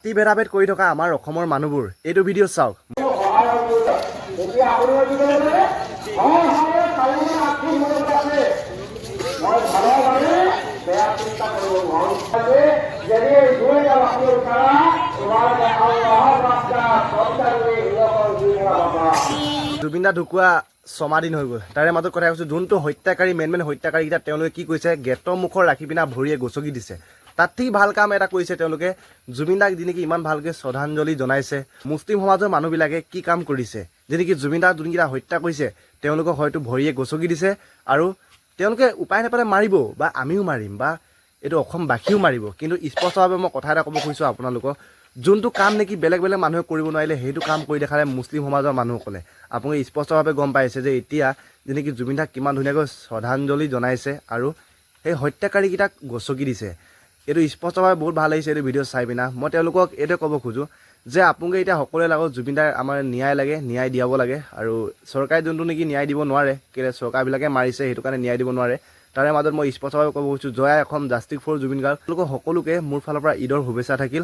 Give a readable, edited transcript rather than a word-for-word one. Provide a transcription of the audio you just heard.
T ভেদাভেদ কৰি থকা আমাৰ অসমৰ মানুহবোৰ এইটো ভিডিঅ' চাওক। জুবিন দা ঢুকুৱা 6 দিন হৈ গ'ল। তাৰে মাজত কথা কৈছোঁ, যোনটো হত্যাকাৰী মেইন হত্যাকাৰীকেইটা তেওঁলোকে কি কৰিছে, গেটৰ মুখৰ ৰাখি পিনে ভৰিয়ে গচকি দিছে। তাত ঠিক ভাল কাম এটা কৰিছে তেওঁলোকে। জুবিন দাক যেনেকি ইমান ভালকৈ শ্ৰদ্ধাঞ্জলি জনাইছে, মুছলিম সমাজৰ মানুহবিলাকে কি কাম কৰিছে, যেনেকি জুবিন দাক যোনকেইটা হত্যা কৰিছে তেওঁলোকক হয়তো ভৰিয়ে গচকি দিছে, আৰু তেওঁলোকে উপায় নাপালে মাৰিব, বা আমিও মাৰিম, বা এইটো অসমবাসীও মাৰিব। কিন্তু স্পষ্টভাৱে মই কথা এটা ক'ব খুজিছোঁ আপোনালোকক, যোনটো কাম নেকি বেলেগ মানুহে কৰিব নোৱাৰিলে সেইটো কাম কৰি দেখালে মুছলিম সমাজৰ মানুহসকলে। আপোনালোকে স্পষ্টভাৱে গম পাইছে যে এতিয়া যেনেকি জুবিন দাক কিমান ধুনীয়াকৈ শ্ৰদ্ধাঞ্জলি জনাইছে আৰু সেই হত্যাকাৰীকেইটাক গচকি দিছে। এইটো স্পষ্টভাৱে বহুত ভাল লাগিছে এইটো ভিডিঅ' চাই পিনা। মই তেওঁলোকক এইটোৱে ক'ব খোজোঁ যে আপোনালোকে এতিয়া সকলোৱে লাগত জুবিন দাৰ আমাৰ ন্যায় লাগে, ন্যায় দিয়াব লাগে। আৰু চৰকাৰে যোনটো নেকি ন্যায় দিব নোৱাৰে, কেলৈ চৰকাৰবিলাকে মাৰিছে সেইটো কাৰণে ন্যায় দিব নোৱাৰে। তাৰে মাজত মই স্পষ্টভাৱে ক'ব খুজিছোঁ, জয় অসম, জাষ্টিছ ফৰ জুবিন গাৰ্গ। তেওঁলোকক সকলোকে মোৰ ফালৰ পৰা ঈদৰ শুভেচ্ছা থাকিল।